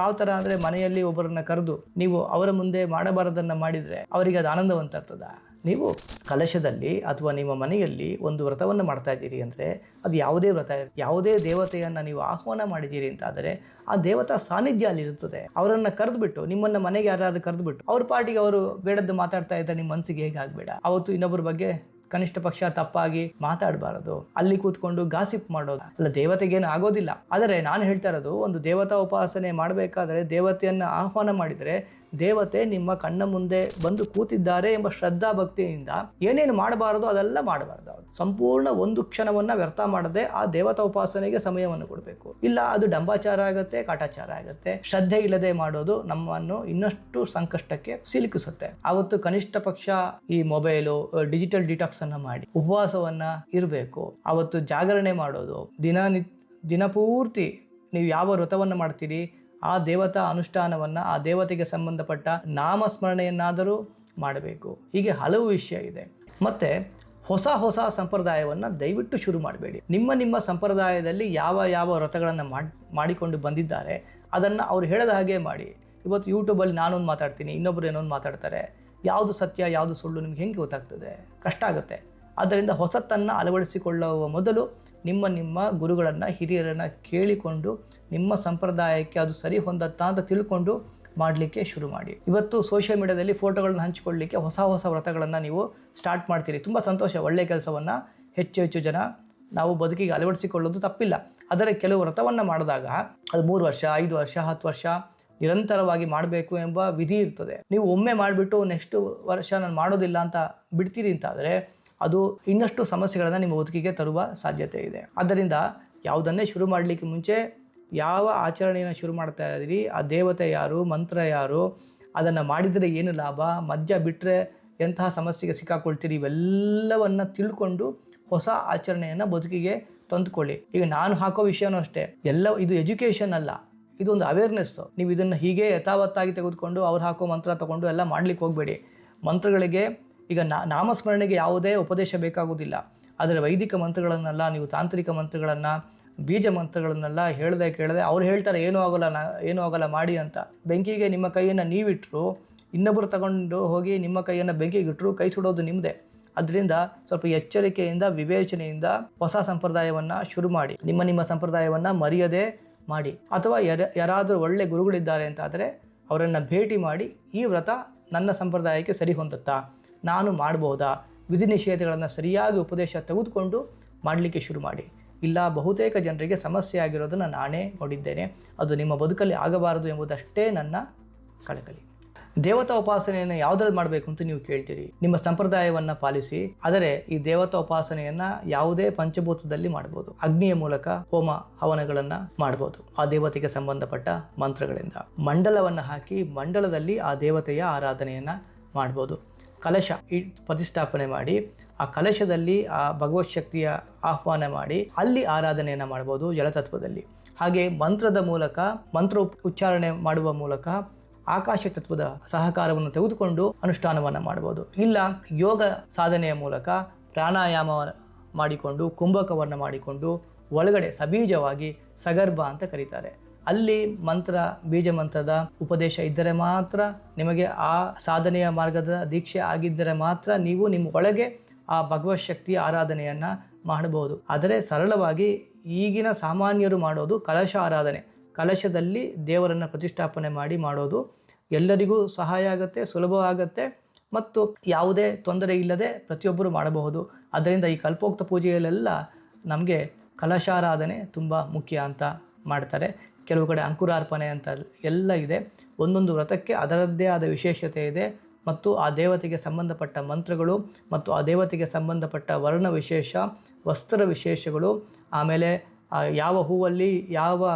ಯಾವ ಥರ ಅಂದರೆ ಮನೆಯಲ್ಲಿ ಒಬ್ಬರನ್ನ ಕರೆದು ನೀವು ಅವರ ಮುಂದೆ ಮಾಡಬಾರದನ್ನು ಮಾಡಿದರೆ ಅವರಿಗೆ ಅದು ಆನಂದವಂತ ಇರ್ತದ. ನೀವು ಕಲಶದಲ್ಲಿ ಅಥವಾ ನಿಮ್ಮ ಮನೆಯಲ್ಲಿ ಒಂದು ವ್ರತವನ್ನು ಮಾಡ್ತಾ ಇದ್ದೀರಿ ಅಂದರೆ ಅದು ಯಾವುದೇ ವ್ರತ, ಯಾವುದೇ ದೇವತೆಯನ್ನು ನೀವು ಆಹ್ವಾನ ಮಾಡಿದ್ದೀರಿ ಅಂತಾದರೆ ಆ ದೇವತಾ ಸಾನ್ನಿಧ್ಯ ಅಲ್ಲಿ ಇರ್ತದೆ. ಅವರನ್ನು ಕರೆದುಬಿಟ್ಟು, ನಿಮ್ಮನ್ನು ಮನೆಗೆ ಯಾರಾದ್ರೂ ಕರೆದುಬಿಟ್ಟು ಅವ್ರ ಪಾರ್ಟಿಗೆ ಅವರು ಬೇಡದ್ದು ಮಾತಾಡ್ತಾ ಇದ್ದರೆ ನಿಮ್ಮ ಮನಸ್ಸಿಗೆ ಹೇಗಾಗಬೇಡ. ಅವತ್ತು ಇನ್ನೊಬ್ಬರ ಬಗ್ಗೆ ಕನಿಷ್ಠ ಪಕ್ಷ ತಪ್ಪಾಗಿ ಮಾತಾಡಬಾರದು, ಅಲ್ಲಿ ಕೂತ್ಕೊಂಡು ಗಾಸಿಪ್ ಮಾಡೋದು ಅಲ್ಲ, ದೇವತೆಗೇನು ಆಗೋದಿಲ್ಲ. ಆದರೆ ನಾನು ಹೇಳ್ತಾ ಇರೋದು, ಒಂದು ದೇವತಾ ಉಪಾಸನೆ ಮಾಡಬೇಕಾದ್ರೆ ದೇವತೆಯನ್ನು ಆಹ್ವಾನ ಮಾಡಿದರೆ ದೇವತೆ ನಿಮ್ಮ ಕಣ್ಣ ಮುಂದೆ ಬಂದು ಕೂತಿದ್ದಾರೆ ಎಂಬ ಶ್ರದ್ಧಾ ಭಕ್ತಿಯಿಂದ ಏನೇನು ಮಾಡಬಾರದು ಅದೆಲ್ಲ ಮಾಡಬಾರ್ದು. ಸಂಪೂರ್ಣ ಒಂದು ಕ್ಷಣವನ್ನು ವ್ಯರ್ಥ ಮಾಡದೆ ಆ ದೇವತಾ ಉಪಾಸನೆಗೆ ಸಮಯವನ್ನು ಕೊಡಬೇಕು. ಇಲ್ಲ ಅದು ಡಂಬಾಚಾರ ಆಗುತ್ತೆ, ಕಾಟಾಚಾರ ಆಗುತ್ತೆ. ಶ್ರದ್ಧೆ ಇಲ್ಲದೆ ಮಾಡೋದು ನಮ್ಮನ್ನು ಇನ್ನಷ್ಟು ಸಂಕಷ್ಟಕ್ಕೆ ಸಿಲುಕಿಸುತ್ತೆ. ಅವತ್ತು ಕನಿಷ್ಠ ಪಕ್ಷ ಈ ಮೊಬೈಲು, ಡಿಜಿಟಲ್ ಡಿಟಾಕ್ಸ್ ಅನ್ನ ಮಾಡಿ ಉಪವಾಸವನ್ನ ಇರಬೇಕು. ಅವತ್ತು ಜಾಗರಣೆ ಮಾಡೋದು, ದಿನಪೂರ್ತಿ ನೀವು ಯಾವ ವ್ರತವನ್ನು ಮಾಡ್ತೀರಿ ಆ ದೇವತಾ ಅನುಷ್ಠಾನವನ್ನು, ಆ ದೇವತೆಗೆ ಸಂಬಂಧಪಟ್ಟ ನಾಮಸ್ಮರಣೆಯನ್ನಾದರೂ ಮಾಡಬೇಕು. ಹೀಗೆ ಹಲವು ವಿಷಯ ಇದೆ. ಮತ್ತು ಹೊಸ ಸಂಪ್ರದಾಯವನ್ನು ದಯವಿಟ್ಟು ಶುರು ಮಾಡಬೇಡಿ. ನಿಮ್ಮ ಸಂಪ್ರದಾಯದಲ್ಲಿ ಯಾವ ವ್ರತಗಳನ್ನು ಮಾಡಿಕೊಂಡು ಬಂದಿದ್ದಾರೆ ಅದನ್ನು ಅವ್ರು ಹೇಳದ ಹಾಗೆ ಮಾಡಿ. ಇವತ್ತು ಯೂಟ್ಯೂಬಲ್ಲಿ ನಾನೊಂದು ಮಾತಾಡ್ತೀನಿ, ಇನ್ನೊಬ್ಬರು ಏನೊಂದು ಮಾತಾಡ್ತಾರೆ. ಯಾವುದು ಸತ್ಯ ಯಾವುದು ಸುಳ್ಳು ನಿಮ್ಗೆ ಹೆಂಗೆ ಗೊತ್ತಾಗ್ತದೆ? ಕಷ್ಟ ಆಗುತ್ತೆ. ಆದ್ದರಿಂದ ಹೊಸತನ್ನು ಅಳವಡಿಸಿಕೊಳ್ಳುವ ಮೊದಲು ನಿಮ್ಮ ಗುರುಗಳನ್ನು, ಹಿರಿಯರನ್ನು ಕೇಳಿಕೊಂಡು ನಿಮ್ಮ ಸಂಪ್ರದಾಯಕ್ಕೆ ಅದು ಸರಿ ಹೊಂದತ್ತಾ ಅಂತ ತಿಳ್ಕೊಂಡು ಮಾಡಲಿಕ್ಕೆ ಶುರು ಮಾಡಿ. ಇವತ್ತು ಸೋಷಿಯಲ್ ಮೀಡಿಯಾದಲ್ಲಿ ಫೋಟೋಗಳನ್ನ ಹಂಚಿಕೊಳ್ಳಲಿಕ್ಕೆ ಹೊಸ ವ್ರತಗಳನ್ನು ನೀವು ಸ್ಟಾರ್ಟ್ ಮಾಡ್ತೀರಿ. ತುಂಬ ಸಂತೋಷ, ಒಳ್ಳೆಯ ಕೆಲಸವನ್ನು ಹೆಚ್ಚು ಜನ ನಾವು ಬದುಕಿಗೆ ಅಳವಡಿಸಿಕೊಳ್ಳೋದು ತಪ್ಪಿಲ್ಲ. ಆದರೆ ಕೆಲವು ವ್ರತವನ್ನು ಮಾಡಿದಾಗ ಅದು 3 ವರ್ಷ, 5 ವರ್ಷ, 10 ವರ್ಷ ನಿರಂತರವಾಗಿ ಮಾಡಬೇಕು ಎಂಬ ವಿಧಿ ಇರ್ತದೆ. ನೀವು ಒಮ್ಮೆ ಮಾಡಿಬಿಟ್ಟು ನೆಕ್ಸ್ಟ್ ವರ್ಷ ನಾನು ಮಾಡೋದಿಲ್ಲ ಅಂತ ಬಿಡ್ತೀರಿ ಅಂತಾದರೆ ಅದು ಇನ್ನಷ್ಟು ಸಮಸ್ಯೆಗಳನ್ನು ನಿಮ್ಮ ಬದುಕಿಗೆ ತರುವ ಸಾಧ್ಯತೆ ಇದೆ. ಆದ್ದರಿಂದ ಯಾವುದನ್ನೇ ಶುರು ಮಾಡಲಿಕ್ಕೆ ಮುಂಚೆ ಯಾವ ಆಚರಣೆಯನ್ನು ಶುರು ಮಾಡ್ತಾ ಇದ್ದೀರಿ, ಆ ದೇವತೆ ಯಾರು, ಮಂತ್ರ ಯಾರು, ಅದನ್ನು ಮಾಡಿದರೆ ಏನು ಲಾಭ, ಮಧ್ಯ ಬಿಟ್ಟರೆ ಎಂತಹ ಸಮಸ್ಯೆಗೆ ಸಿಕ್ಕಾಕೊಳ್ತೀರಿ, ಇವೆಲ್ಲವನ್ನು ತಿಳ್ಕೊಂಡು ಹೊಸ ಆಚರಣೆಯನ್ನು ಬದುಕಿಗೆ ತಂದುಕೊಳ್ಳಿ. ಈಗ ನಾನು ಹಾಕೋ ವಿಷಯನೂ ಅಷ್ಟೇ, ಇದು ಎಜುಕೇಷನ್ ಅಲ್ಲ, ಇದೊಂದು ಅವೇರ್ನೆಸ್ಸು. ನೀವು ಇದನ್ನು ಹೀಗೆ ಯಥಾವತ್ತಾಗಿ ತೆಗೆದುಕೊಂಡು ಅವ್ರು ಹಾಕೋ ಮಂತ್ರ ತಗೊಂಡು ಎಲ್ಲ ಮಾಡಲಿಕ್ಕೆ ಹೋಗಬೇಡಿ. ಮಂತ್ರಗಳಿಗೆ ಈಗ ನಾಮಸ್ಮರಣೆಗೆ ಯಾವುದೇ ಉಪದೇಶ ಬೇಕಾಗುವುದಿಲ್ಲ. ಆದರೆ ವೈದಿಕ ಮಂತ್ರಗಳನ್ನೆಲ್ಲ, ನೀವು ತಾಂತ್ರಿಕ ಮಂತ್ರಗಳನ್ನು, ಬೀಜ ಮಂತ್ರಗಳನ್ನೆಲ್ಲ ಕೇಳದೆ ಅವ್ರು ಹೇಳ್ತಾರೆ ಏನೂ ಆಗೋಲ್ಲ ಮಾಡಿ ಅಂತ. ಬೆಂಕಿಗೆ ನಿಮ್ಮ ಕೈಯನ್ನು ನೀವಿಟ್ಟರು, ಇನ್ನೊಬ್ಬರು ತಗೊಂಡು ಹೋಗಿ ನಿಮ್ಮ ಕೈಯನ್ನು ಬೆಂಕಿಗಿಟ್ಟರು, ಕೈ ಸುಡೋದು ನಿಮ್ಮದೇ. ಅದರಿಂದ ಸ್ವಲ್ಪ ಎಚ್ಚರಿಕೆಯಿಂದ, ವಿವೇಚನೆಯಿಂದ ಹೊಸ ಸಂಪ್ರದಾಯವನ್ನು ಶುರು ಮಾಡಿ. ನಿಮ್ಮ ಸಂಪ್ರದಾಯವನ್ನು ಮರೆಯದೆ ಮಾಡಿ. ಅಥವಾ ಯಾರಾದರೂ ಒಳ್ಳೆ ಗುರುಗಳಿದ್ದಾರೆ ಅಂತಾದರೆ ಅವರನ್ನು ಭೇಟಿ ಮಾಡಿ, ಈ ವ್ರತ ನನ್ನ ಸಂಪ್ರದಾಯಕ್ಕೆ ಸರಿ ಹೊಂದುತ್ತಾ, ನಾನು ಮಾಡ್ಬೋದಾ, ವಿಧಿ ನಿಷೇಧಗಳನ್ನು ಸರಿಯಾಗಿ ಉಪದೇಶ ತೆಗೆದುಕೊಂಡು ಮಾಡಲಿಕ್ಕೆ ಶುರು ಮಾಡಿ. ಇಲ್ಲ, ಬಹುತೇಕ ಜನರಿಗೆ ಸಮಸ್ಯೆ ಆಗಿರೋದನ್ನು ನಾನೇ ನೋಡಿದ್ದೇನೆ. ಅದು ನಿಮ್ಮ ಬದುಕಲ್ಲಿ ಆಗಬಾರದು ಎಂಬುದಷ್ಟೇ ನನ್ನ ಕಳಕಳಿ. ದೇವತಾ ಉಪಾಸನೆಯನ್ನು ಯಾವುದ್ರಲ್ಲಿ ಮಾಡಬೇಕು ಅಂತ ನೀವು ಕೇಳ್ತೀರಿ. ನಿಮ್ಮ ಸಂಪ್ರದಾಯವನ್ನು ಪಾಲಿಸಿ. ಆದರೆ ಈ ದೇವತಾ ಉಪಾಸನೆಯನ್ನು ಯಾವುದೇ ಪಂಚಭೂತದಲ್ಲಿ ಮಾಡ್ಬೋದು. ಅಗ್ನಿಯ ಮೂಲಕ ಹೋಮ ಹವನಗಳನ್ನು ಮಾಡ್ಬೋದು, ಆ ದೇವತೆಗೆ ಸಂಬಂಧಪಟ್ಟ ಮಂತ್ರಗಳಿಂದ. ಮಂಡಲವನ್ನು ಹಾಕಿ ಮಂಡಲದಲ್ಲಿ ಆ ದೇವತೆಯ ಆರಾಧನೆಯನ್ನು ಮಾಡ್ಬೋದು. ಕಲಶ ಪ್ರತಿಷ್ಠಾಪನೆ ಮಾಡಿ ಆ ಕಲಶದಲ್ಲಿ ಆ ಭಗವತ್ ಶಕ್ತಿಯ ಆಹ್ವಾನ ಮಾಡಿ ಅಲ್ಲಿ ಆರಾಧನೆಯನ್ನು ಮಾಡ್ಬೋದು ಜಲತತ್ವದಲ್ಲಿ. ಹಾಗೆ ಮಂತ್ರದ ಮೂಲಕ, ಮಂತ್ರ ಉಚ್ಚಾರಣೆ ಮಾಡುವ ಮೂಲಕ ಆಕಾಶ ತತ್ವದ ಸಹಕಾರವನ್ನು ತೆಗೆದುಕೊಂಡು ಅನುಷ್ಠಾನವನ್ನು ಮಾಡ್ಬೋದು. ಇಲ್ಲ, ಯೋಗ ಸಾಧನೆಯ ಮೂಲಕ ಪ್ರಾಣಾಯಾಮ ಮಾಡಿಕೊಂಡು, ಕುಂಭಕವನ್ನು ಮಾಡಿಕೊಂಡು ಒಳಗಡೆ ಸಬೀಜವಾಗಿ ಸಗರ್ಭ ಅಂತ ಕರೀತಾರೆ, ಅಲ್ಲಿ ಬೀಜ ಮಂತ್ರದ ಉಪದೇಶ ಇದ್ದರೆ ಮಾತ್ರ, ನಿಮಗೆ ಆ ಸಾಧನೆಯ ಮಾರ್ಗದ ದೀಕ್ಷೆ ಆಗಿದ್ದರೆ ಮಾತ್ರ ನೀವು ನಿಮ್ಮ ಒಳಗೆ ಆ ಭಗವತ್ ಶಕ್ತಿಯ ಆರಾಧನೆಯನ್ನು ಮಾಡಬಹುದು. ಆದರೆ ಸರಳವಾಗಿ ಈಗಿನ ಸಾಮಾನ್ಯರು ಮಾಡೋದು ಕಲಶ ಆರಾಧನೆ. ಕಲಶದಲ್ಲಿ ದೇವರನ್ನು ಪ್ರತಿಷ್ಠಾಪನೆ ಮಾಡಿ ಮಾಡೋದು ಎಲ್ಲರಿಗೂ ಸಹಾಯ ಆಗುತ್ತೆ, ಸುಲಭವಾಗುತ್ತೆ ಮತ್ತು ಯಾವುದೇ ತೊಂದರೆ ಇಲ್ಲದೆ ಪ್ರತಿಯೊಬ್ಬರು ಮಾಡಬಹುದು. ಅದರಿಂದ ಈ ಕಲ್ಪೋಕ್ತ ಪೂಜೆಯಲ್ಲೆಲ್ಲ ನಮಗೆ ಕಲಶಾರಾಧನೆ ತುಂಬ ಮುಖ್ಯ ಅಂತ ಮಾಡ್ತಾರೆ. ಕೆಲವು ಕಡೆ ಅಂಕುರಾರ್ಪಣೆ ಅಂತ ಎಲ್ಲ ಇದೆ. ಒಂದೊಂದು ವ್ರತಕ್ಕೆ ಅದರದ್ದೇ ಆದ ವಿಶೇಷತೆ ಇದೆ ಮತ್ತು ಆ ದೇವತೆಗೆ ಸಂಬಂಧಪಟ್ಟ ಮಂತ್ರಗಳು ಮತ್ತು ಆ ದೇವತೆಗೆ ಸಂಬಂಧಪಟ್ಟ ವರ್ಣ ವಿಶೇಷ, ವಸ್ತ್ರ ವಿಶೇಷಗಳು, ಆಮೇಲೆ ಯಾವ ಹೂವಲ್ಲಿ, ಯಾವ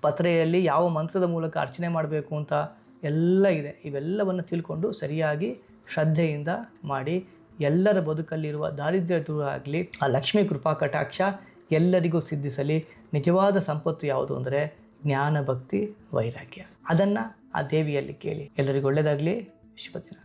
ಪತ್ರೆಯಲ್ಲಿ, ಯಾವ ಮಂತ್ರದ ಮೂಲಕ ಅರ್ಚನೆ ಮಾಡಬೇಕು ಅಂತ ಎಲ್ಲ ಇದೆ. ಇವೆಲ್ಲವನ್ನು ತಿಳ್ಕೊಂಡು ಸರಿಯಾಗಿ ಶ್ರದ್ಧೆಯಿಂದ ಮಾಡಿ ಎಲ್ಲರ ಬದುಕಲ್ಲಿರುವ ದಾರಿದ್ರ್ಯ ದೂರ ಆಗಲಿ, ಆ ಲಕ್ಷ್ಮೀ ಕೃಪಾ ಕಟಾಕ್ಷ ಎಲ್ಲರಿಗೂ ಸಿದ್ಧಿಸಲಿ. ನಿಜವಾದ ಸಂಪತ್ತು ಯಾವುದು ಅಂದರೆ ಜ್ಞಾನ, ಭಕ್ತಿ, ವೈರಾಗ್ಯ. ಅದನ್ನು ಆ ದೇವಿಯಲ್ಲಿ ಕೇಳಿ. ಎಲ್ಲರಿಗೂ ಒಳ್ಳೆಯದಾಗಲಿ. ಶುಭ ದಿನ.